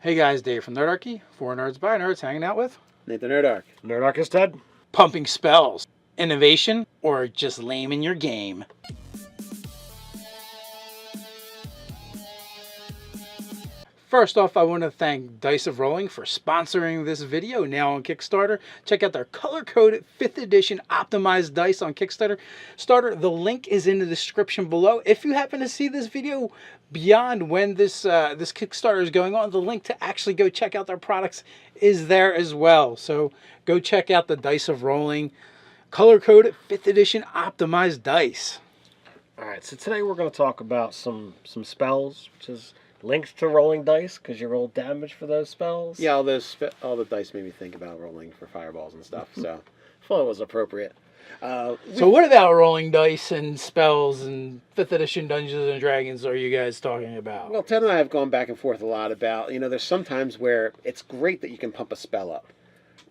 Hey guys, Dave from Nerdarchy, for Nerds by Nerds, hanging out with Nathan Nerdarch. Nerdarchy Ted. Pumping Spells. Innovation or just lame in your game? First off, I want to thank Dice of Rolling for sponsoring this video now on Kickstarter. Check out their color-coded 5th edition optimized dice on Kickstarter. The link is in the description below. If you happen to see this video beyond when this Kickstarter is going on, the link to actually go check out their products is there as well. So go check out the Dice of Rolling color-coded 5th edition optimized dice. All right, so today we're going to talk about some spells, which is linked to rolling dice because you roll damage for those spells. Yeah, all the dice made me think about rolling for fireballs and stuff, so I thought it was appropriate. So what about rolling dice and spells and 5th edition Dungeons and Dragons are you guys talking about? Well, Ted and I have gone back and forth a lot about, there's some times where it's great that you can pump a spell up,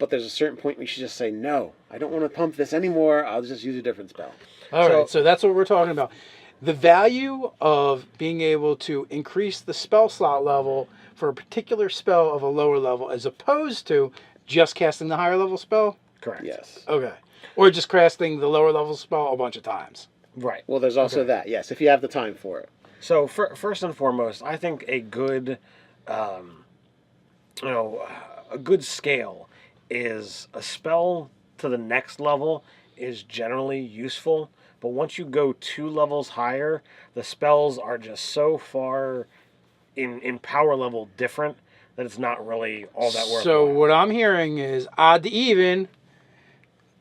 but there's a certain point where you should just say, no, I don't want to pump this anymore, I'll just use a different spell. All right, so that's what we're talking about. The value of being able to increase the spell slot level for a particular spell of a lower level as opposed to just casting the higher level spell? Correct. Yes. Okay. Or just casting the lower level spell a bunch of times. Right. Well, there's also that, yes, if you have the time for it. So first and foremost, I think a good, a good scale is a spell to the next level is generally useful. But once you go 2 levels higher, the spells are just so far in power level different that it's not really all that worthwhile. So what I'm hearing is odd to even,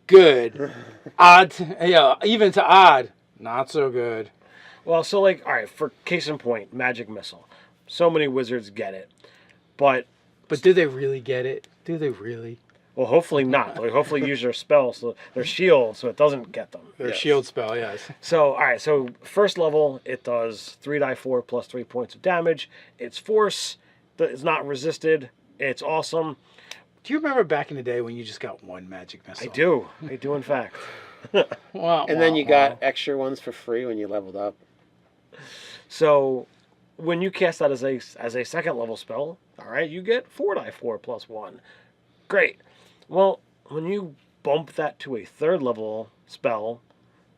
good. Even to odd, not so good. Well, so all right, for case in point, Magic Missile. So many wizards get it. But do they really get it? Do they really? Well, hopefully not. Hopefully use their spell, so their shield, so it doesn't get them. Their shield spell, yes. So, all right. So first level, it does 3d4 plus 3 points of damage. It's force. It's not resisted. It's awesome. Do you remember back in the day when you just got 1 magic missile? I do. In fact. And then you got extra ones for free when you leveled up. So when you cast that as a second level spell, all right, you get 4d4 plus 1. Great. Well, when you bump that to a 3rd level spell,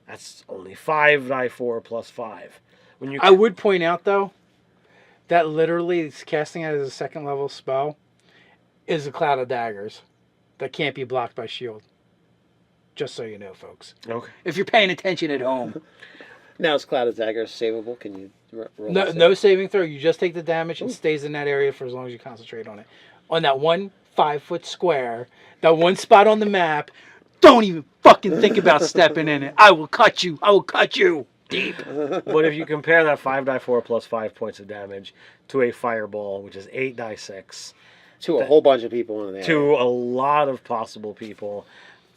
that's only 5d4 plus 5. I would point out, though, that literally casting it as a 2nd level spell is a cloud of daggers that can't be blocked by shield. Just so you know, folks. Okay. If you're paying attention at home. Now is Cloud of Daggers savable? Can you roll No saving throw. You just take the damage and stays in that area for as long as you concentrate on it. On that 1 5-foot square, that one spot on the map, don't even fucking think about stepping in it. I will cut you. I will cut you deep. But if you compare that 5d4 plus 5 points of damage to a fireball, which is 8d6, to a whole bunch of people in there. To a lot of possible people,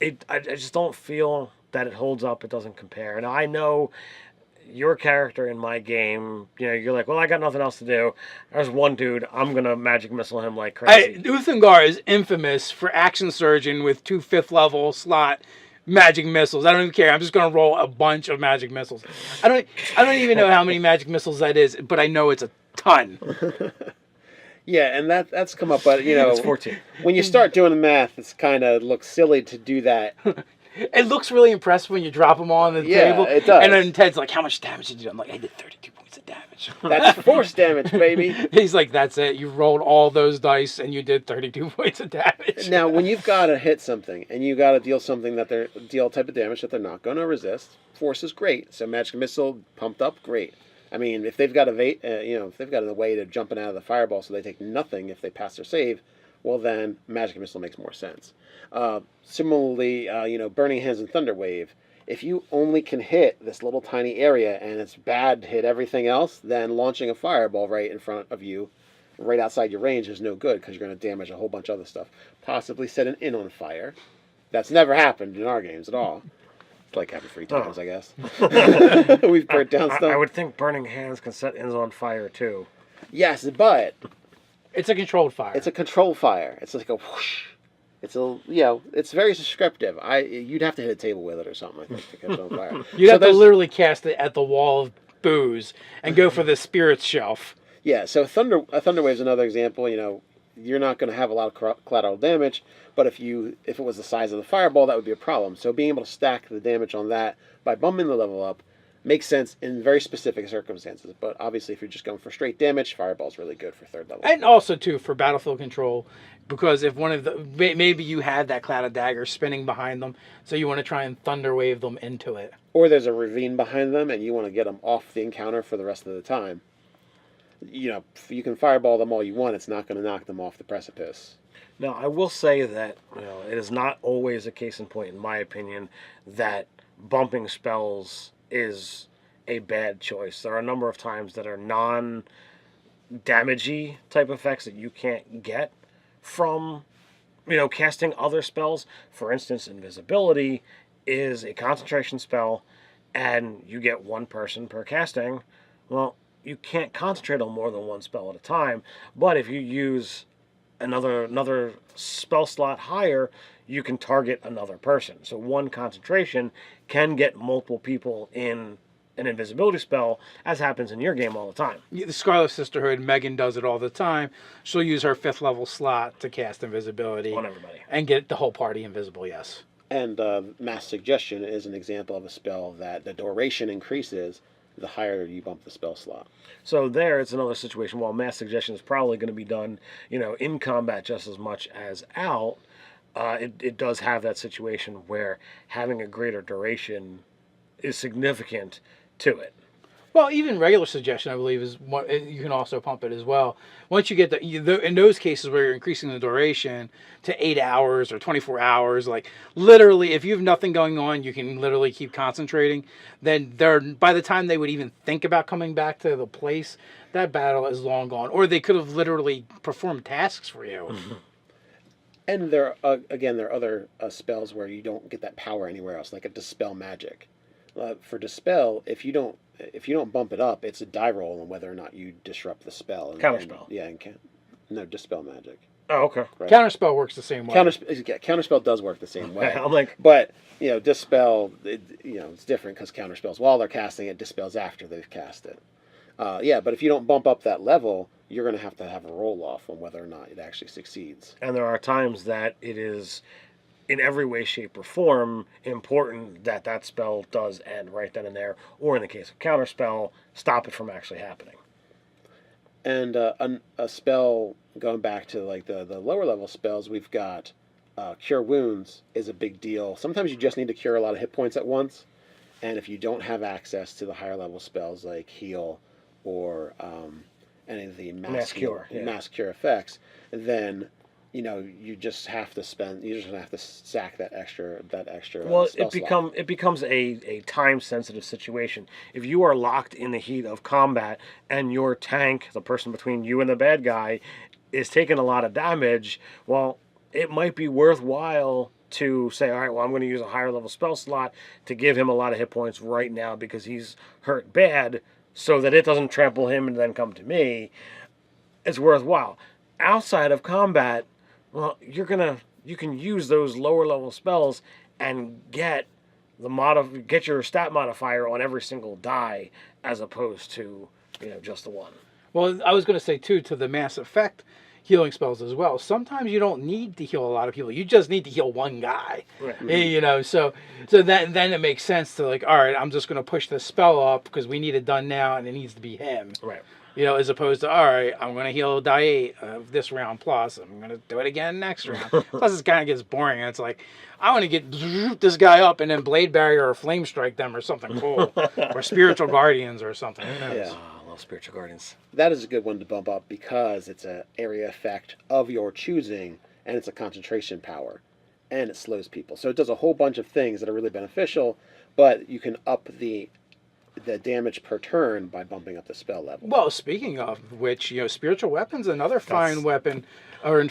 I just don't feel that it holds up. It doesn't compare. Now I know your character in my game, you're like, well, I got nothing else to do. There's one dude, I'm going to magic missile him like crazy. Uthengar is infamous for Action Surgeon with 2 5th level slot magic missiles. I don't even care. I'm just going to roll a bunch of magic missiles. I don't even know how many magic missiles that is, but I know it's a ton. Yeah, and that's come up, but, it's 14. When you start doing the math, it's kind of looks silly to do that. It looks really impressive when you drop them on the table. Yeah, it does. And then Ted's like, how much damage did you do? I'm like, I did 32 points of damage. That's force damage, baby. He's like, that's it. You rolled all those dice and you did 32 points of damage. Now, when you've got to hit something and you got to deal something deal type of damage that they're not going to resist, force is great. So magic missile pumped up, great. I mean, if they've got a way to jumping out of the fireball so they take nothing if they pass their save, well then magic missile makes more sense. Similarly, Burning Hands and Thunder Wave. If you only can hit this little tiny area and it's bad to hit everything else, then launching a fireball right in front of you, right outside your range, is no good because you're going to damage a whole bunch of other stuff. Possibly set an inn on fire. That's never happened in our games at all. It's like happened 3 times, I guess. We've burnt down stuff. I would think Burning Hands can set inns on fire too. Yes, but it's a controlled fire. It's a controlled fire. It's like a whoosh. It's it's very descriptive. You'd have to hit a table with it or something, I think, to catch on fire. You'd have to literally cast it at the wall of booze and go for the spirits shelf. Yeah, so a thunder wave is another example. You know, you're not going to have a lot of collateral damage, but if it was the size of the fireball, that would be a problem. So being able to stack the damage on that by bumping the level up makes sense in very specific circumstances. But obviously, if you're just going for straight damage, fireball's really good for third level. And also too for battlefield control, because if one of the maybe you had that cloud of daggers spinning behind them, so you want to try and thunder wave them into it, or there's a ravine behind them, and you want to get them off the encounter for the rest of the time. You know, you can fireball them all you want. It's not going to knock them off the precipice. Now, I will say that it is not always a case in point, in my opinion, that bumping spells is a bad choice. There are a number of times that are non-damagey type effects that you can't get from, casting other spells. For instance, invisibility is a concentration spell, and you get one person per casting. Well, you can't concentrate on more than one spell at a time, but if you use another spell slot higher, you can target another person. So one concentration can get multiple people in an invisibility spell, as happens in your game all the time. The Scarlet Sisterhood, Megan does it all the time. She'll use her 5th level slot to cast invisibility On everybody. and get the whole party invisible. Yes. And Mass Suggestion is an example of a spell that the duration increases the higher you bump the spell slot. So there, it's another situation. While Mass Suggestion is probably going to be done, in combat just as much as out, it does have that situation where having a greater duration is significant to it. Well, even regular suggestion, I believe, is what you can also pump it as well. Once you get in those cases where you're increasing the duration to 8 hours or 24 hours, like literally, if you have nothing going on, you can literally keep concentrating. Then by the time they would even think about coming back to the place, that battle is long gone, or they could have literally performed tasks for you. Mm-hmm. And there are other spells where you don't get that power anywhere else, like a Dispel Magic. For Dispel, if you don't bump it up, it's a die roll on whether or not you disrupt the spell. Counterspell. No, Dispel Magic. Oh, okay. Right. Counterspell works the same way. Counterspell does work the same way. I'm like, but Dispel, it's different because Counterspells, while they're casting it, Dispels after they've cast it. But if you don't bump up that level, you're going to have a roll off on whether or not it actually succeeds. and there are times that it is, in every way, shape, or form, important that that spell does end right then and there, or in the case of Counterspell, stop it from actually happening. And a spell, going back to like the lower level spells, we've got Cure Wounds is a big deal. Sometimes you just need to cure a lot of hit points at once, and if you don't have access to the higher level spells like Heal or any of the Mass Cure effects, then you just have to sack that extra. Well, spell slot. it becomes a time sensitive situation. If you are locked in the heat of combat and your tank, the person between you and the bad guy, is taking a lot of damage, well, it might be worthwhile to say, all right, well, I'm going to use a higher level spell slot to give him a lot of hit points right now because he's hurt bad, so that it doesn't trample him and then come to me. It's worthwhile. Outside of combat, well, you can use those lower level spells and get your stat modifier on every single die as opposed to just the one. Well, I was going to say too, to the Mass Effect healing spells as well. Sometimes you don't need to heal a lot of people. You just need to heal one guy. Right. So then it makes sense to like, all right, I'm just going to push the spell up because we need it done now and it needs to be him. Right. As opposed to, all right, I'm going to heal die 8 of this round plus. I'm going to do it again next round. Plus, it kind of gets boring. And it's like, I want to get this guy up and then Blade Barrier or Flame Strike them or something cool. Or Spiritual Guardians or something. Who knows? Yeah. I love Spiritual Guardians. That is a good one to bump up because it's an area effect of your choosing, and it's a concentration power, and it slows people. So it does a whole bunch of things that are really beneficial, but you can up the damage per turn by bumping up the spell level. Well, speaking of which, Spiritual Weapon's another fine weapon, or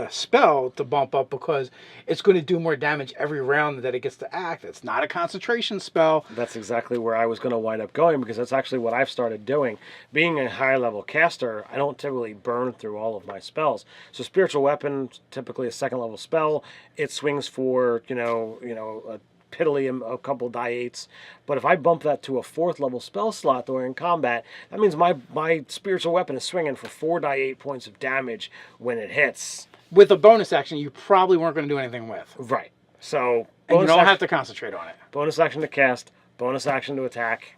spell to bump up because it's going to do more damage every round that it gets to act. It's not a concentration spell. That's exactly where I was going to wind up going because that's actually what I've started doing. Being a high level caster, I don't typically burn through all of my spells. So Spiritual Weapon, typically a second level spell, it swings for, a piddly a couple die 8s. But if I bump that to a 4th level spell slot during combat, that means my spiritual weapon is swinging for 4 die 8 points of damage when it hits. With a bonus action, you probably weren't going to do anything with. Right. So And you don't have to concentrate on it. bonus action to cast, bonus action to attack.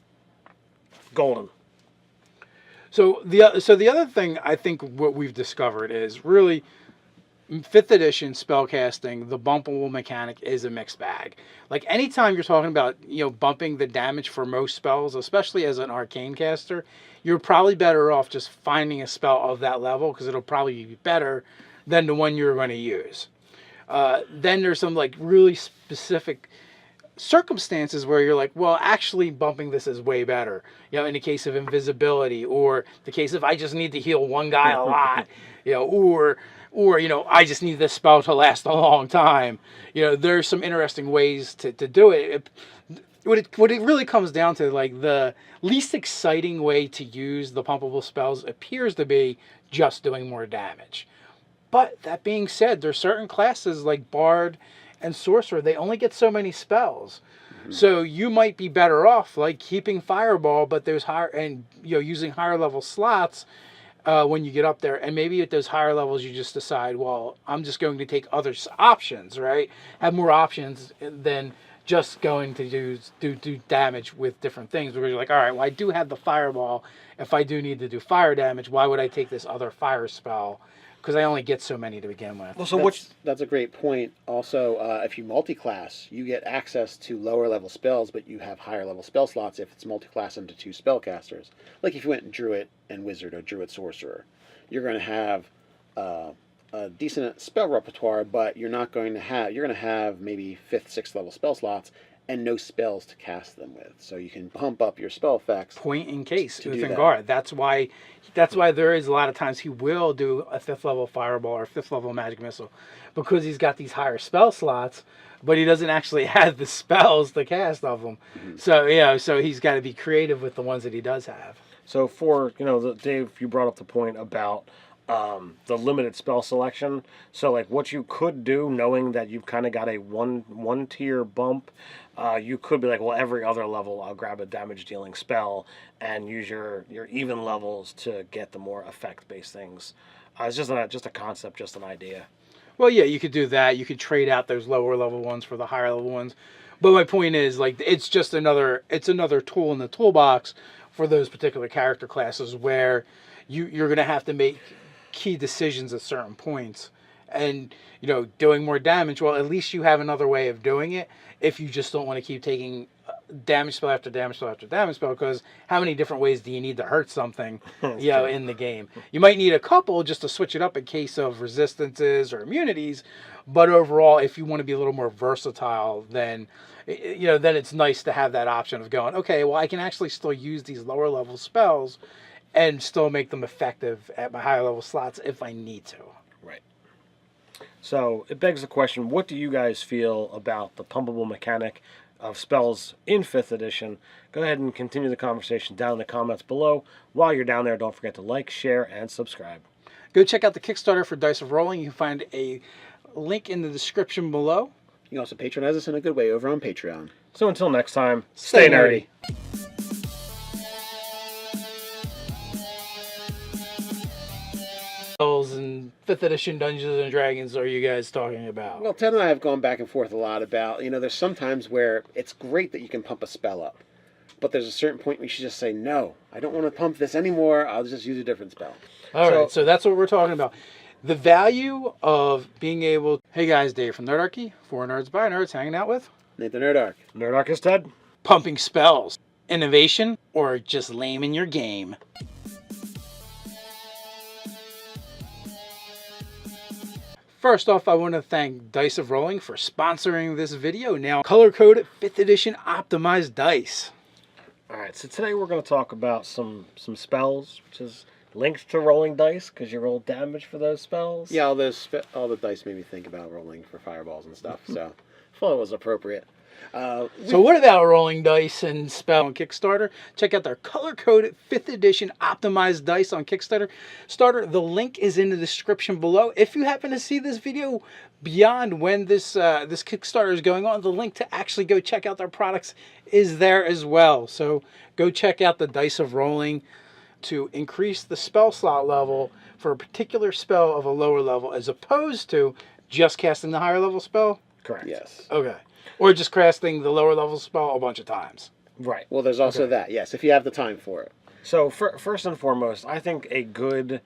Golden. So the other thing I think what we've discovered is really 5th edition spellcasting, the bumpable mechanic is a mixed bag. Like anytime you're talking about, bumping the damage for most spells, especially as an arcane caster, you're probably better off just finding a spell of that level because it'll probably be better than the one you're going to use. Then there's some like really specific circumstances where you're like, well, actually bumping this is way better. In the case of invisibility, or the case of I just need to heal one guy a lot, or I just need this spell to last a long time. There's some interesting ways to do it. What it really comes down to, like the least exciting way to use the pumpable spells appears to be just doing more damage. But that being said, there's certain classes like Bard and Sorcerer, they only get so many spells. Mm-hmm. So you might be better off like keeping Fireball, but there's using higher level slots when you get up there. And maybe at those higher levels you just decide, well, I'm just going to take other options, right? Have more options than just going to do damage with different things. Because you're like, all right, well, I do have the Fireball. If I do need to do fire damage, why would I take this other fire spell? Because I only get so many to begin with. Well, so that's a great point. Also, if you multi-class, you get access to lower level spells, but you have higher level spell slots if it's multi-class into 2 spellcasters. Like if you went Druid and Wizard or Druid Sorcerer, you're going to have a decent spell repertoire, but you're going to have maybe 5th, 6th level spell slots and no spells to cast them with. So you can pump up your spell effects. Point in case with Guard. That's why there is a lot of times he will do a 5th level Fireball or 5th level Magic Missile, because he's got these higher spell slots, but he doesn't actually have the spells to cast of them. Mm-hmm. So he's got to be creative with the ones that he does have. So for Dave, you brought up the point about the limited spell selection. So like what you could do, knowing that you've kind of got a one tier bump, you could be like, well, every other level I'll grab a damage dealing spell and use your even levels to get the more effect based things. It's just a concept, just an idea. Well, yeah, you could do that. You could trade out those lower level ones for the higher level ones. But my point is, like, it's just another tool in the toolbox for those particular character classes where you're going to have to make key decisions at certain points. And, doing more damage, well, at least you have another way of doing it if you just don't want to keep taking damage spell after damage spell after damage spell, because how many different ways do you need to hurt something, in the game? You might need a couple just to switch it up in case of resistances or immunities, but overall, if you want to be a little more versatile, then it's nice to have that option of going, okay, well, I can actually still use these lower level spells and still make them effective at my higher level slots if I need to. Right. So it begs the question, what do you guys feel about the pumpable mechanic of spells in 5th edition? Go ahead and continue the conversation down in the comments below. While you're down there, don't forget to like, share, and subscribe. Go check out the Kickstarter for Dice of Rolling. You can find a link in the description below. You can also patronize us in a good way over on Patreon. So until next time, stay nerdy. And 5th edition Dungeons and Dragons are you guys talking about? Well, Ted and I have gone back and forth a lot about, there's some times where it's great that you can pump a spell up, but there's a certain point where you should just say, no, I don't want to pump this anymore, I'll just use a different spell. All right, so that's what we're talking about. The value of being able... Hey guys, Dave from Nerdarchy, for Nerds by Nerds, hanging out with... Nathan Nerdarch. Nerdarch is Ted. Pumping spells. Innovation, or just lame in your game. First off, I want to thank Dice of Rolling for sponsoring this video. Now, color-coded 5th edition optimized dice. Alright, so today we're going to talk about some spells, which is linked to rolling dice, because you roll damage for those spells. Yeah, all the dice made me think about rolling for fireballs and stuff, so I thought it was appropriate. So what about rolling dice and spell on Kickstarter? Check out their color-coded 5th edition optimized dice on Kickstarter. The link is in the description below. If you happen to see this video beyond when this Kickstarter is going on, the link to actually go check out their products is there as well. So go check out the Dice of Rolling to increase the spell slot level for a particular spell of a lower level as opposed to just casting the higher level spell. Correct. Yes. Okay. Or just casting the lower level spell a bunch of times. Right. Well, there's also that. Yes, if you have the time for it. So first and foremost, I think a good